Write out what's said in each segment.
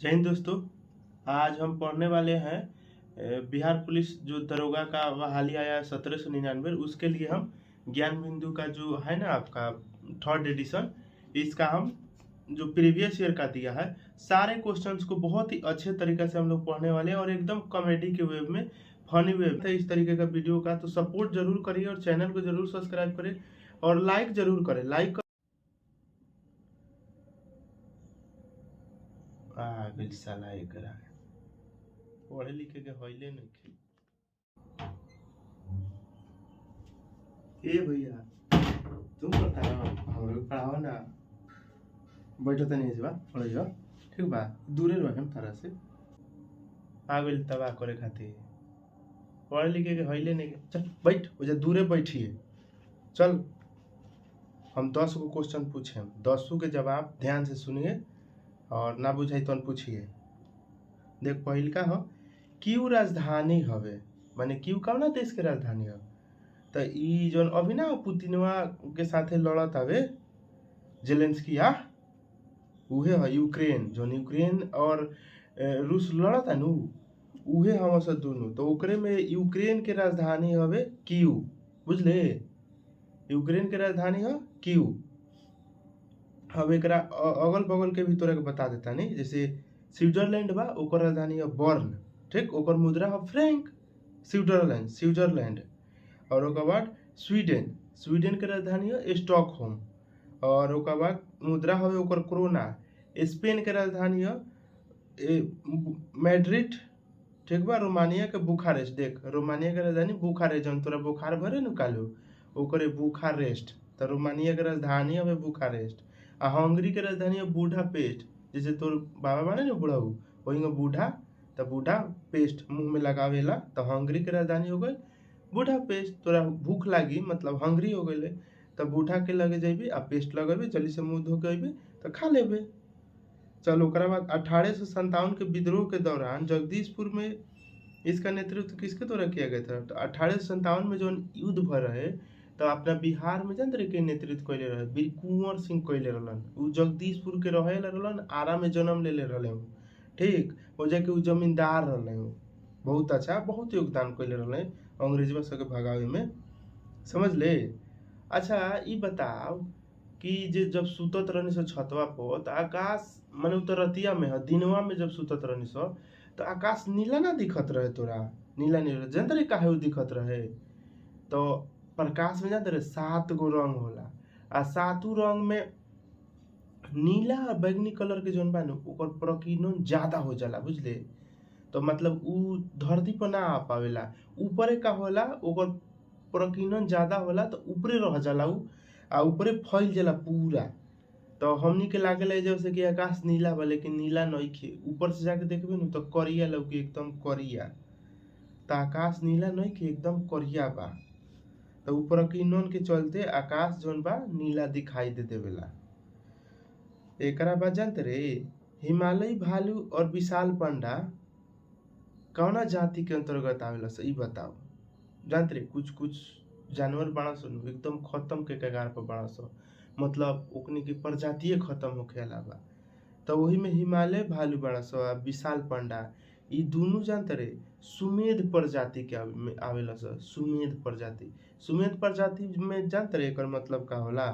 जय हिंद दोस्तों। आज हम पढ़ने वाले हैं बिहार पुलिस जो दरोगा का बहाली आया 1799, उसके लिए हम ज्ञान बिंदु का जो है ना आपका थर्ड एडिशन, इसका हम जो प्रीवियस ईयर का दिया है सारे क्वेश्चंस को बहुत ही अच्छे तरीके से हम लोग पढ़ने वाले हैं और एकदम कॉमेडी के वे में, फनी वे में इस तरीके का वीडियो का तो सपोर्ट जरूर करिए और चैनल को जरूर सब्सक्राइब करें और लाइक जरूर करें। लाइक बिल साला एकरा पढ़े लिखे के हौले नहीं। ए भैया तुम पढ़ता ना हम लोग पढ़ाओ ना, बैठो तो नहीं बा पढ़े जाओ, ठीक बा दूरे रहे हम तरह से आबिल तबाह करे खातिर पढ़े लिखे के हौले नहीं। चल बैठ वजह दूरे बैठिए। चल हम 10 को क्वेश्चन पूछे, 10 के जवाब ध्यान से सुनिए और ना बुझाई तो पूछिए। देख पहिल का हो क्यू राजधानी हवे, माने क्यू कौना देश के राजधानी हो। तो ई जोन अभी ना पुतिनवा के साथे लड़त हवे जेलेंस्की उहे है यूक्रेन, जोन यूक्रेन और रूस लड़त है नु उहे हम सब दोनों। तो ओकरे में यूक्रेन के राजधानी हवे कीव, बुझले यूक्रेन के राजधानी हो कीव। अब एक अगल बगल के भी तोरा के बता देता नहीं, जैसे स्विट्जरलैंड बा ओकर राजधानी है बर्न, ठीक ओकर मुद्रा है फ्रैंक। स्विट्जरलैंड और ओकर बाद स्वीडन, स्वीडन के राजधानी है स्टॉकहोम और ओकर बाद मुद्रा है ओकर क्रोना। स्पेन के राजधानी है मैड्रिड, ठीक बा। रोमानिया के बुखारेस्ट, देख रोमानिया के राजधानी बुखारेस्ट, जौन तोरा बुखार भरे न कालू ओकरे बुखारेस्ट, तो रोमानिया के राजधानी है बुखारेस्ट। आ हंगरी के राजधानी है बूढ़ापेस्ट, जैसे तोर बाबा बाने न बुढ़ाऊ वही में बूढ़ा, तो बूढ़ा पेस्ट मुंह में लगावेला, तो हंगरी के राजधानी हो गई बूढ़ा पेस्ट। तोरा भूख लागी मतलब हंगरी हो गई, तो बूढ़ा के लगे जेबी आ पेस्ट लगेबे, जल्दी से मुंह धो के अबे तो खा लेबे। चलो ओकरा बाद 1857 के विद्रोह के दौरान जगदीशपुर में इसका नेतृत्व किसके द्वारा किया गया था। तो 1857 में जो युद्ध भर रहे तो अपना बिहार में जानते रहे के नेतृत्व कैले रहे वीर कुंवर सिंह कैले रहलन। उ जगदीशपुर के रहे रहलन, आरा में जन्म ले रहले हूँ, ठीक हो जाके उ जमींदार रहले हूँ, बहुत अच्छा बहुत योगदान कैले रहले अंग्रेजवा सबके भगावे में, समझ ले। अच्छा ई बताओ कि जे जब सुतत रहनी सो छतवा पर तो आकाश माने तो रतिया में है, दिनवा में जब सुतत रहनी सो तो आकाश नीला ना दिखत रहे तोरा, नीला नीला जानते रहे काहे दिखत रहे। तो प्रकाश में जानते रहे 7 गो रंग होला आ 7 रंग में नीला और बैगनी कलर के जोन बा न ओकर प्रकीर्णन ज्यादा हो जाला, बुझले। तो मतलब उ धरती पर ना आ पावेला, ऊपरे का होला ओकर प्रकीर्णन ज्यादा होला तो ऊपरे रह जाला उ आ ऊपरे फैल जाला पूरा। तो हमनी के लागेला जैसे कि आकाश नीला बा लेकिन नीला नइखे, ऊपर से जाके देखबे न तो करिया लौकी, एकदम करिया। तो आकाश नीला नइखे एकदम करिया बा, तो ऊपर किनन के चलते आकाश जोन बा नीला दिखाई दे देवेला। एकरा बाद जानते रे हिमालयी भालू और विशाल पांडा कौना जाति के अंतर्गत आवेला ई बताओ। जानते रे कुछ कुछ जानवर बड़ा सन एकदम खत्म के कगार पर बड़ा सन, मतलब ओकनी की प्रजातिये खत्म होखे अलावा, तो वही में हिमालय भालू बड़ा सा विशाल पांडा ई दोनों जानते रे सुमेध प्रजाति के आवेला सा। सुमेध प्रजाति, सुमेध प्रजाति में जानते रे एकर मतलब का होला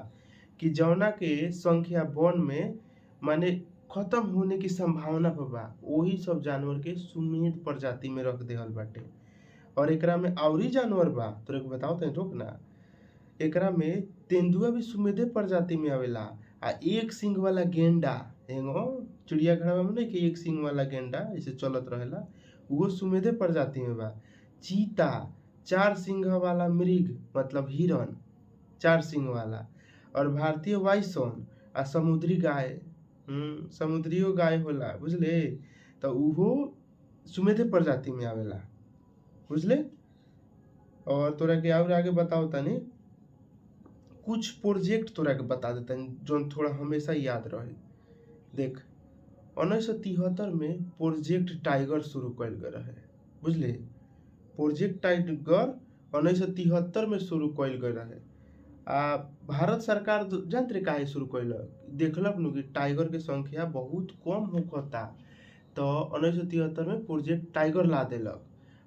कि जौना के संख्या वन में माने खत्म होने की संभावना पर बा, वही सब जानवर के सुमेध प्रजाति में रख देहल बाटे। और एकरा में औरी जानवर बा तोरे के बताओ तनी रोक ना, एकरा में तेंदुआ भी सुमेधे प्रजाति में आवेला। आ एक सिंग वाला गेंडा एगो चिड़ियाघर में नहीं कि एक सिंग वाला गेंडा ऐसे चलत रहेला, वो सुमेधे प्रजाति में बा। चीता 4 सिंग वाला मृग मतलब हिरन 4 सिंग वाला, और भारतीय वाइसन आ समुद्री गाय, समुद्रियो गाय होला, बुझले। तो उहो सुमेधे प्रजाति में आवेला, बुझले। और तोरा के और आगे बताओ तनी कुछ प्रोजेक्ट तोरा के बता देता जो थोड़ा हमेशा याद रहे। देख 1973 में प्रोजेक्ट टाइगर शुरू कल गए रहे, बुझले। प्रोजेक्ट टाइगर 1973 में शुरू कल गए रहे। भारत सरकार जानते काहे शुरू कैलक, देखलक नु कि टाइगर के संख्या बहुत कम होता तो 1973 में प्रोजेक्ट टाइगर ला देलक।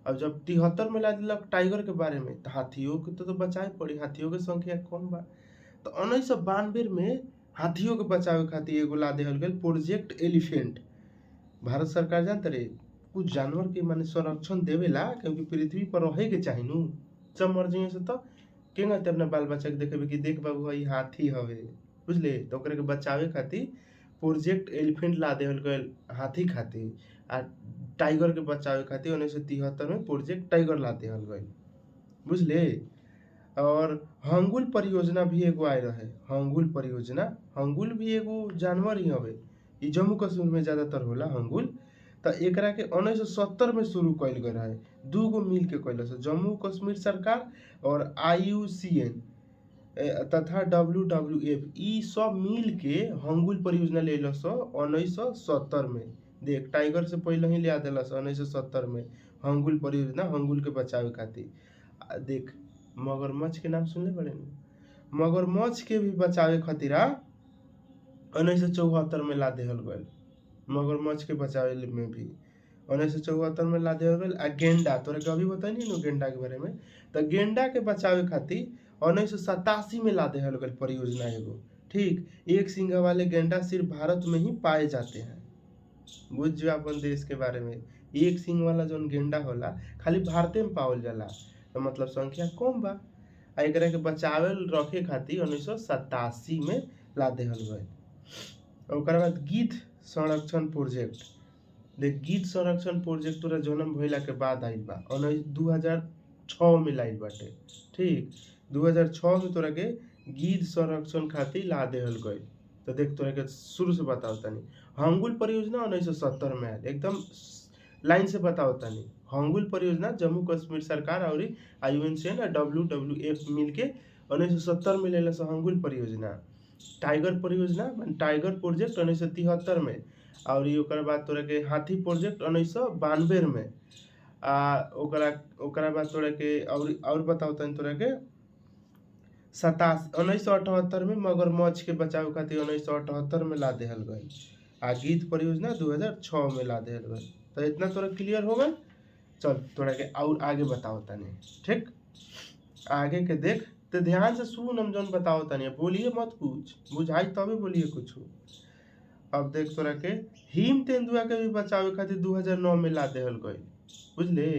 अब जब 73 में ला देलक टाइगर के बारे में, तो हाथियों के तो बचाए पड़ी, हाथियों के संख्या कम बा। तो 1992 में हाथियों के बचावे खातिर एगो ला देहल गई प्रोजेक्ट एलिफेंट। भारत सरकार जानते रहे कुछ जानवर के माने संरक्षण देवेला, क्योंकि पृथ्वी पर रहे के चाही नु। जब मर जाइए से तो केंगा ते अपना बाल बच्चा के देखेबे कि देख बाबू ई हाथी हवे, बुझले। तो ओकरे के बचावे खातिर प्रोजेक्ट एलिफेंट ला देहल गइल हाथी खातिर, आ टाइगर के बचावे खातिर 1973 में प्रोजेक्ट टाइगर ला देहल गइल, बुझले। और हंगुल परियोजना भी एगो आए रहे। हंगुल परियोजना, हंगुल भी एगो जानवर ही हवे, ई जम्मू कश्मीर में ज्यादातर होला हंगुल। तो एकरा के 1970 में शुरू कइल गए रहे, दूगो मिल के कइल से, जम्मू कश्मीर सरकार और IUCN तथा WWF, ई सब मिल के हंगुल परियोजना ले 1970 में। देख टाइगर से पहले ही ले दिला 1970 में हंगुल परियोजना, हंगुल के बचावे खातिर। देख मगरमच्छ के नाम सुनले बड़े नु, मगरमच्छ के भी बचावे खातिर 1974 में ला देहल गइल। मगरमच्छ के बचावे में भी 1974 में ला देहल गइल। आ गेंडा, तोरा के अभी बताइए नु गेंडा के बारे में, तो गेंडा के बचावे खातिर 1987 में ला देहल गइल परियोजना एगो। ठीक, एक सिंगा वाले गेंडा सिर्फ भारत में ही पाए जाते हैं। बुझ जो अपन देश के बारे में, एक सिंग वाला जो गेंडा होला खाली भारत में पावल जाला, तो मतलब संख्या कम बा। आ एकरा के बचावेल रखे खातिर 1987 में ला देहल गइल। ओकर बाद गिद्ध संरक्षण प्रोजेक्ट। देख गिद्ध संरक्षण प्रोजेक्ट तोरा जन्म भइला के बाद आइल बा, 2006 में लाइल बाटे। ठीक, 2006 में तोरा के गिद्ध संरक्षण खातिर ला देहल गइल। तो देख तोरा के शुरू से बताओ तनी। हंगुल परियोजना 1970 में आयल, एकदम लाइन से बताओ तनी। हंगुल परियोजना जम्मू कश्मीर सरकार और IUCN और WWF मिल के 1970 में लेला हंगुल परियोजना। टाइगर परियोजना टाइगर प्रोजेक्ट 1973 में, और ओकरा बाद तोरा के हाथी प्रोजेक्ट 1992 में। ओकरा बाद तोरा के और बताओ तनी तोरा के 1978 में मगरमच्छ के बचाव खातिर 1978 में ला देहल गइल। आ गिद्ध परियोजना 2006 में ला देहल गइल। तो इतना तोरा क्लियर हो गइल। चल तोरा के और आगे बताओ तनी। ठीक, आगे के देख, तो ध्यान से सुन, हम जौन बताओ तनी, बोलिए मत कुछ, बुझाई तबे बोलिए कुछ। अब देख तोरा के हिम तेंदुआ के भी बचावे खातिर 2009 में ला देहल गइल, बुझले।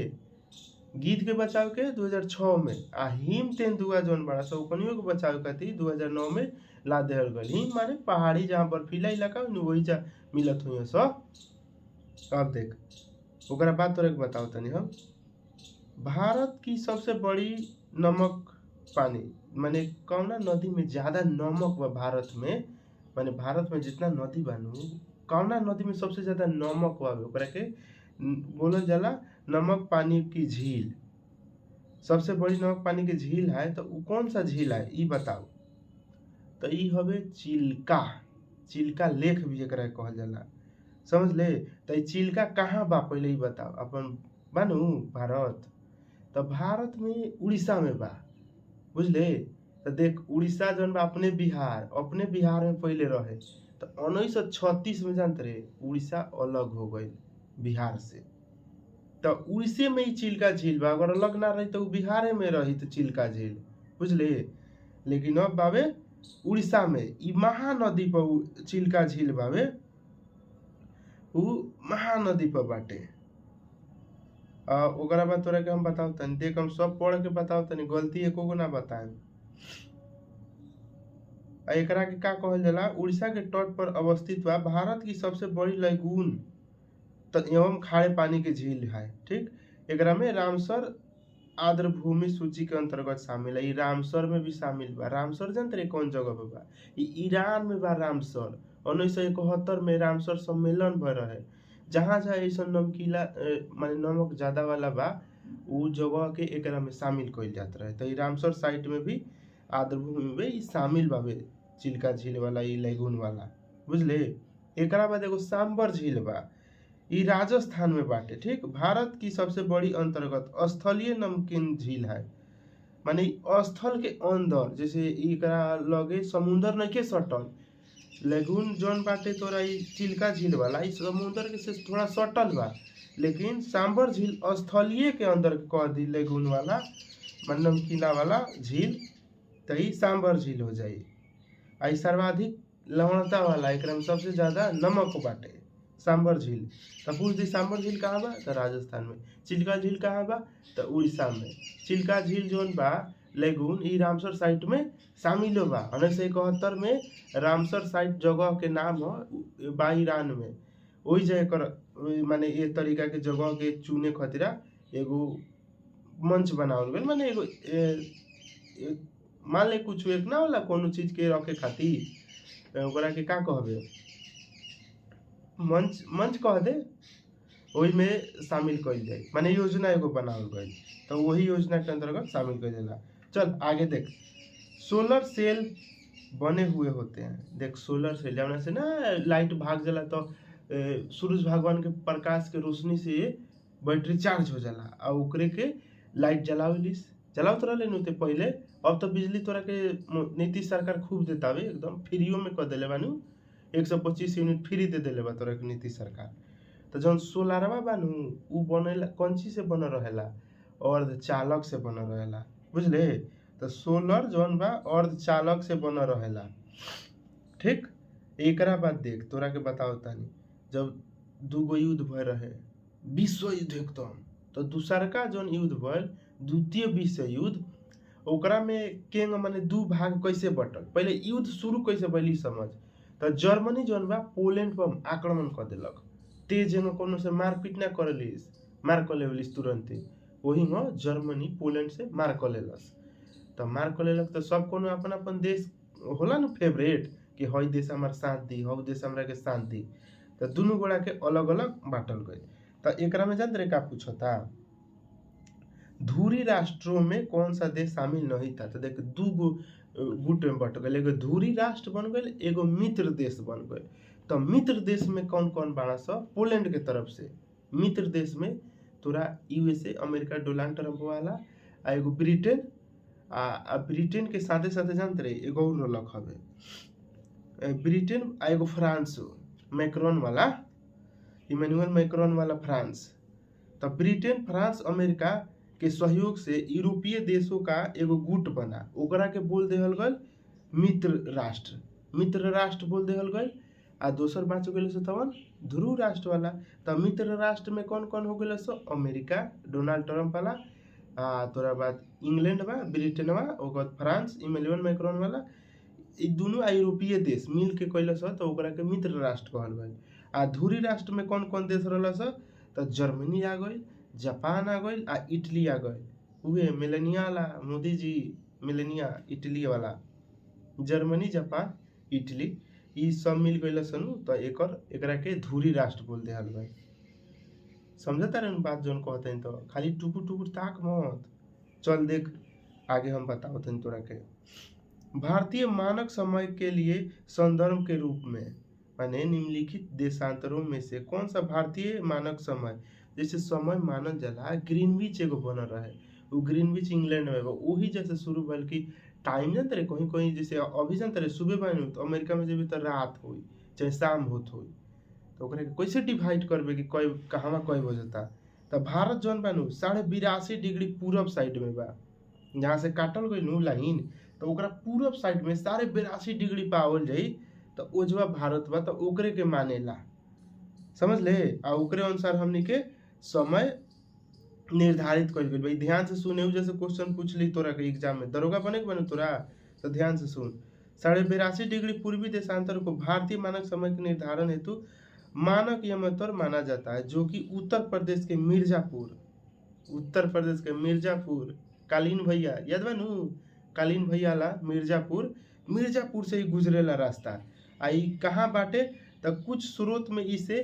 गिद्ध के बचाव के 2006 में, आ हिम तेंदुआ जौन बड़ा सा ओकनियो के बचाव खातिर 2009 में ला देहल गइल। हिम माने पहाड़ी जहाँ बर्फीला इलाका वही जा मिलत हुई सब। अब देख ओकरा बाद तोरा के बताओ तनी हम, भारत की सबसे बड़ी नमक पानी माने कौना नदी में ज्यादा नमक बा भारत में, माने भारत में जितना नदी बानू कौना नदी में सबसे ज्यादा नमक बा, ओकरा के बोलल जाला नमक पानी की झील। सबसे बड़ी नमक पानी की झील है, तो वो कौन सा झील है ई बताओ। तो ई हवे चिल्का। चिल्का लेख भी एकरा कहल जाला, समझ ले। तो चिल्का कहाँ बा पहले ही बताओ, अपन बानू भारत। तो भारत में उड़ीसा में बा, बुझले। तो देख उड़ीसा जौन बा अपने बिहार में पहले रहे। तो 1936 में जानते रहे उड़ीसा अलग हो गई बिहार से। तो उड़ीसे में ही चिल्का झील बा, अगर अलग ना रही तो बिहार में रही तो चिल्का झील, बुझले। लेकिन अब बाबे उड़ीसा में ई महानदी पर चिल्का झील बाबे, उ महानदी पर बाटे। ओकरा बाद तोरा के हम बताओ तनी, देख हम सब पढ़ के बताओ तनी, गलती एको गो ना बताएं। एकरा के का कहल जाला, उड़ीसा के तट पर अवस्थित बा भारत की सबसे बड़ी लैगून एवं खारे पानी के झील है। ठीक, एकरा में रामसर आर्द्रभूमि सूची के अंतर्गत शामिल है। ई रामसर में भी शामिल बा। रामसर जानते रहे कौन जगह पे बा, ईरान में बा रामसर। 1971 में रामसर सम्मेलन भर रहे, जहाँ जहाँ ऐसा नमकीला माने नमक ज्यादा वाला बा उ जगह के एकरा में शामिल कइल जात रहे। तो ई रामसर साइट में भी आर्द्रभूमि में ई शामिल बाबे, चिल्का झील वाला ई लैगून वाला, बुझले। एकरा बाद एगो सांबर झील बा, ई राजस्थान में बाटे। ठीक, भारत की सबसे बड़ी अंतर्गत स्थलीय नमकीन झील है, माने स्थल के अंदर, जैसे एकरा लगे समुंदर नहीं के सटल, लेगून जौन बाटे तोरा ई चिल्का झील वाला ई समुंदर के से थोड़ा सटल बा, लेकिन सांबर झील स्थलीय के अंदर कह दी लेगून वाला मतलब नमकीना वाला झील, तो ई सांबर झील हो जाई। आई सर्वाधिक लवणता वाला, एकरा में सबसे ज्यादा नमक बाटे सांबर झील। तो पूछ दी सांबर झील कहाँ बा, तो राजस्थान में। चिल्का झील कहाँ बा, तो उड़ीसा में। चिल्का झील जौन बा लेगून ई रामसर साइट में शामिल बा। 1971 में रामसर साइट जगह के नाम ह बा ईरान में। वही जगह माने ए तरीका के जगह के चुने खतिरा एगो मंच बनावल गइल, माने एगो मान ले कुछ एक ना होला कोनो चीज के रखे खातिर, ओकरा के का कहबे, मंच मंच कह दे, वही में शामिल कइल जाए, माने योजना एगो बनावल गइल, तो वही योजना के अंतर्गत शामिल कइल जाला। चल आगे देख, सोलर सेल बने हुए होते हैं। देख सोलर सेल जौना से ना लाइट भाग जाला तो सूरज भगवान के प्रकाश के रोशनी से बैटरी चार्ज हो जाला और ओकरे के लाइट जलावत रहले नु ते पहले। अब तो बिजली तोरा के नीतीश सरकार खूब देतावे, एकदम फ्रीओ में कर देले बानू, 125 यूनिट फ्री दे देले बा तोरा के नीतीश सरकार। तो जौन सोलारवा बानू उ बनेला कौन चीज से बनल रहेला, अर्धचालक से बनल रहेला, बुझले। तो सोलर जौन बा अर्धचालक से बनल रहेला, ठीक। एकरा बाद देख तोरा के बताओ तानी, जब दूगो युद्ध भय रहे, विश्व युद्ध एकदम, तो दूसरका जौन युद्ध भयल द्वितीय विश्व युद्ध, ओकरा में केंग माने दू भाग कैसे बटल, पहले युद्ध शुरू कैसे भइल समझ। तो जर्मनी जौन बा पोलैंड पर आक्रमण कर देलक, तेज जंग कोनो से मारपीट ना करलिस, मार कर लेवलिस तुरंते, वही में जर्मनी पोलैंड से मार कर लेलस। तो मार कर लेलक तो सब कोनो अपन अपन देश होला ना फेवरेट, कि हई देश हमार साथ दी, हई देश हमरा के साथ दी, तो दोनों गोड़ा के अलग अलग बांटल गए। तो एकरा में जान रे का पूछता, धुरी राष्ट्रों में कौन सा देश शामिल नहीं था। तो देख दू गो गुट में बट गए, एगो धुरी राष्ट्र बन गए, एगो मित्र देश बन गए। तो मित्र देश में कौन कौन बाड़ा सब, पोलैंड के तरफ से मित्र देश में तोरा यूएसए अमेरिका डोनाल्ड ट्रम्प वाला, आ एगो ब्रिटेन, आ ब्रिटेन के साथे साथे जानते रहे एगो और रलक हवे, ब्रिटेन आ एगो फ्रांस मैक्रोन वाला, इमैनुअल मैक्रोन वाला फ्रांस। तो ब्रिटेन फ्रांस अमेरिका के सहयोग से यूरोपीय देशों का एगो गुट बना, ओकरा के बोल देहल गल मित्र राष्ट्र बोल देहल गल। आ दोसर बात हो गए सो तवन ध्रुव राष्ट्र वाला। तो मित्र राष्ट्र में कौन कौन हो गए सो, अमेरिका डोनाल्ड ट्रम्प वाला, तोरा बाद इंग्लैंड बा, ब्रिटेन बा, ओकर फ्रांस इमैनुअल मैक्रोन वाला, ई दोनों यूरोपीय देश मिल के कैलस, तो ओकरा के मित्र राष्ट्र कहल गइल। आ धुरी राष्ट्र में कौन कौन देश रहलस, तो जर्मनी आ गइल, जापान आ गइल, आ इटली आ गइल। उहे मेलेनिया वाला मोदी जी, मेलेनिया इटली वाला, जर्मनी जापान इटली ई सब मिल गइल सन, तो एकरा के धुरी राष्ट्र बोल देहल गइल। समझता रहे बात जौन कहते हैं, तो खाली टुकुर टुकुर ताक मत। चल देख आगे हम बताओ तन तोरा के, भारतीय मानक समय के लिए संदर्भ के रूप में माने निम्नलिखित देशांतरों में से कौन सा भारतीय मानक समय जैसे समय मानल जाला, ग्रीनविच एगो बनल रहे, वो ग्रीनविच इंग्लैंड में बा, वही जैसे शुरू भइल कि टाइम जानते रहे कहीं कहीं जैसे अभी जानते रहे सुबह बन तो अमेरिका में जब तो रात हुई चाहे शाम होत हुई, तो ओकरा के कैसे डिवाइड करबे कि कई कहवा कई बजता। तो भारत जौन बा 82.5 डिग्री पूरब साइड में बा, जहाँ से काटल गई नु लाइन, तो ओकरा पूरब साइड में 82.5 डिग्री पावल जाई, तो ओजवा भारत बा, तो ओकरे के मानेला, समझ ले। आ ओकरे अनुसार हमनी के समय निर्धारित कर गई। भाई ध्यान से सुने, जैसे क्वेश्चन पूछ ली तोरा के एग्जाम में, दरोगा बने के बने तोरा, तो ध्यान से सुन। 82.5 डिग्री पूर्वी देशांतर को भारतीय मानक समय के निर्धारण हेतु मानक यमतर माना जाता है, जो कि उत्तर प्रदेश के मिर्जापुर कालीन भैया याद बा नु, कालीन भैया ला मिर्जापुर से ही गुजरेला रास्ता। आई कहाँ बाटे, तो कुछ स्रोत में इसे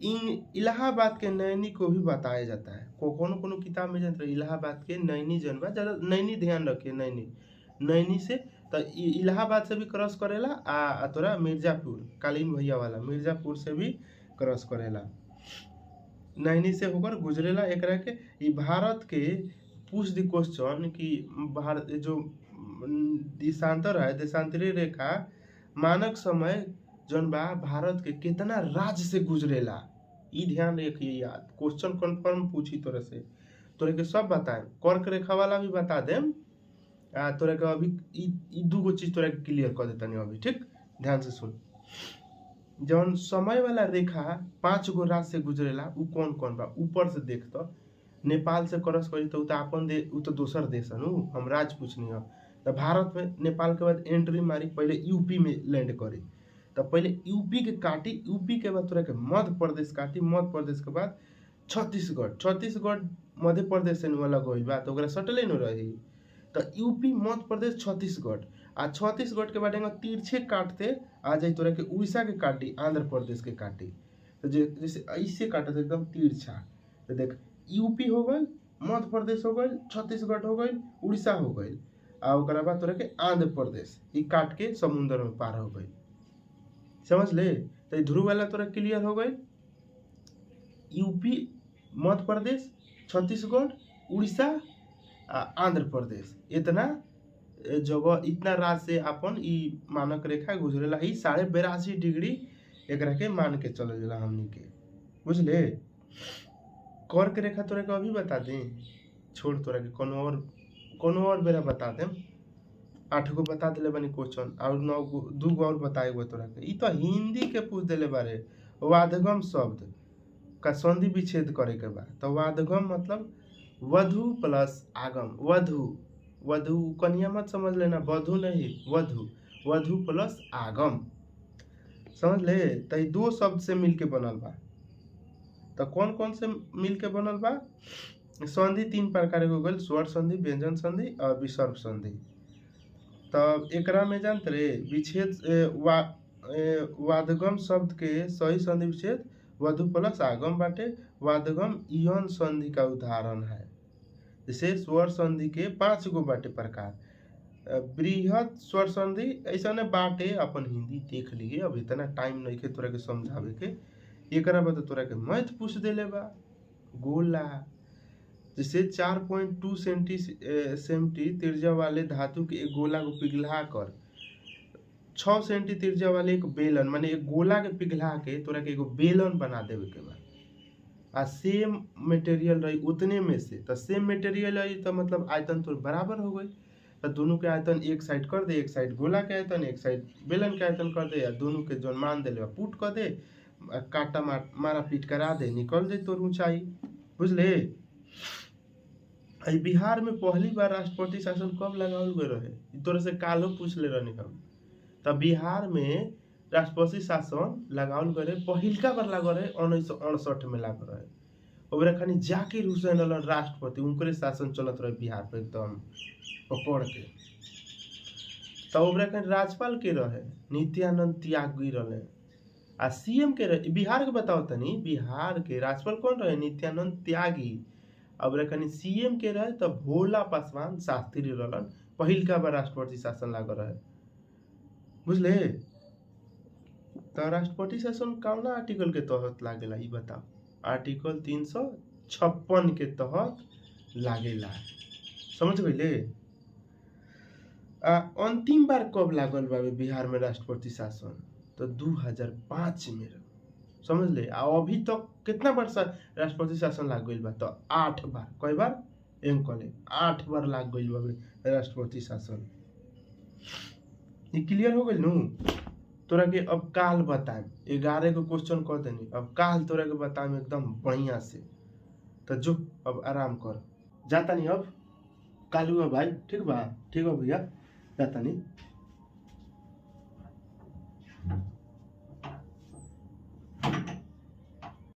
इलाहाबाद के नैनी को भी बताया जाता है। कोनो किताब में जानते इलाहाबाद के नैनी जनबा, ज्यादा नैनी ध्यान रखिए, नैनी से तो इलाहाबाद से भी क्रॉस करेला, आ तोरा मिर्जापुर कालीन भैया वाला मिर्जापुर से भी क्रॉस करेला, नैनी से होकर गुजरेला। एकरा के ई भारत के पूछ दी क्वेश्चन कि भारत जो देशांतर है, देशांतरीय रेखा मानक समय जौन बा भारत के कितना राज्य से गुजरेला, ई ध्यान रखिए याद। क्वेश्चन कंफर्म पूछी तोरे से, तोरे के सब बताए, कर्क रेखा वाला भी बता देम। तोरे के अभी ई दूगो चीज तोरे के क्लियर कर देता अभी, ठीक, ध्यान से सुन। जौन समय वाला रेखा 5 गो राज्य से गुजरेला उ कौन कौन बा, ऊपर से देख तो नेपाल से क्रॉस करी तो अपन उ तो दोसर देश है नु, हम राज्य पूछनी है। तो भारत में नेपाल के बाद एंट्री मारी, पहले यूपी में लैंड करी, तो पहले यूपी के काटी, यूपी के बाद तोरा के मध्य प्रदेश काटी, मध्य प्रदेश के बाद छत्तीसगढ़, छत्तीसगढ़ मध्य प्रदेश से अलग होइल बा तो ओकरा सटले न रही। तो यूपी मध्य प्रदेश छत्तीसगढ़, आ छत्तीसगढ़ के बाद तिरछे काटते आ जाए तोरा के उड़ीसा के काटी, आंध्र प्रदेश के काटी, तो जैसे ऐसे काटे तो एकदम तिरछा। तो देख यूपी हो गई, मध्य प्रदेश हो गई, छत्तीसगढ़ हो गई, उड़ीसा हो गई, आ ओकरा बाद तोरा के आंध्र प्रदेश ई काट के समुद्र में पार हो गई, समझ ले। तो ध्रुव वाला तोरा क्लियर हो गई। यूपी, मध्य प्रदेश, छत्तीसगढ़, उड़ीसा, आंध्र प्रदेश, इतना जगह, इतना राज्य से अपन ई मानक रेखा गुजरेला। ही 82.5 डिग्री एकरा के मान के चल जाला हमनी के, बुझले। कर्क रेखा तोरा के अभी बता दे, छोड़ तोरा के कोनो और बेरा बता दे। 8 गो बता दिले बनी क्वेश्चन, और 9 गो 2 गो और बताए गो तोरा के। ई तो हिंदी के पूछ दिले बारे। वादगम शब्द का संधि विच्छेद करे के बा, तो वादगम मतलब वधु प्लस आगम। वधु कन्या मत समझ लेना, वधु नहीं, वधु प्लस आगम, समझ ले। तो 2 शब्द से मिलके बनल बा। तो कौन कौन से मिलके बनल बा? संधि 3 प्रकार के हो गइल, स्वर संधि, व्यंजन संधि और विसर्ग संधि। तब एकरा में जानते रे विच्छेद वादगम शब्द के सही संधि विच्छेद वधु प्लस आगम बाटे। वादगम इयन संधि का उदाहरण है। जैसे स्वर संधि के 5 गो बाटे प्रकार। बृहद स्वर संधि ऐसा ने बाटे, अपन हिंदी देख लिए, अब इतना टाइम नहीं के तोरा के समझावे के। एकरा बाद तोरा के मैथ पूछ देले बा। गोला जैसे 4.2 सेंटी त्रिज्या वाले धातु के एक गोला को पिघला कर 6 सेंटी त्रिज्या वाले एक बेलन, माने एक गोला के पिघला के तोरा के एगो बेलन बना देवे के बा। आ सेम मटेरियल रही उतने में से, तो सेम मटेरियल रही तो मतलब आयतन तो बराबर हो गई। तो दोनों के आयतन एक साइड कर दे, एक साइड गोला के आयतन, एक साइड बेलन के आयतन कर दे, या दोनों के जो मान दे पुट कर दे, काटा मारा पीट करा दे, निकल दे तोर ऊंचाई, बुझले। बिहार में पहली बार राष्ट्रपति शासन कब लगावल गए रहे? तोरे से कालो पूछ ले रहनी हम। तब बिहार में राष्ट्रपति शासन लगावल गए रहे, पहिलका बार लागल रहे 1968 में लागल रहे। ओकरा खानी जाकिर हुसैन रहलन राष्ट्रपति, उनकरे शासन चलत रहे बिहार पे एकदम पकड़ के। तब ओकरा खानी राज्यपाल के रहे नित्यानंद त्यागी रहे, आ सीएम के रहे बिहार के। बताओ तनी, बिहार के राज्यपाल कौन रहे? नित्यानंद त्यागी। अब रखनी सीएम के रहे तो भोला पासवान शास्त्री रहलन। पहिलका बार राष्ट्रपति शासन लागल रहे, बुझले। तो राष्ट्रपति शासन कौना आर्टिकल के तहत लागेला ई बताओ? आर्टिकल 356 के तहत लागेला, समझ गइले। अंतिम बार कब लागल बा बिहार में राष्ट्रपति शासन? तो 2005 में, समझ ले। अभी तक कितना बार राष्ट्रपति शासन लाग गइल बा? तो 8 बार। कई बार? एम कहले 8 बार लाग गइल बा राष्ट्रपति शासन। ये क्लियर हो गइल नु? तोरा के अब काल बताएं, 11 को क्वेश्चन कर देनी, अब काल तोरा के बताएं एकदम बढ़िया से। तो जो अब आराम कर, जाता नहीं अब कालू है भाई, ठीक बा? ठीक है भैया, जाता नहीं।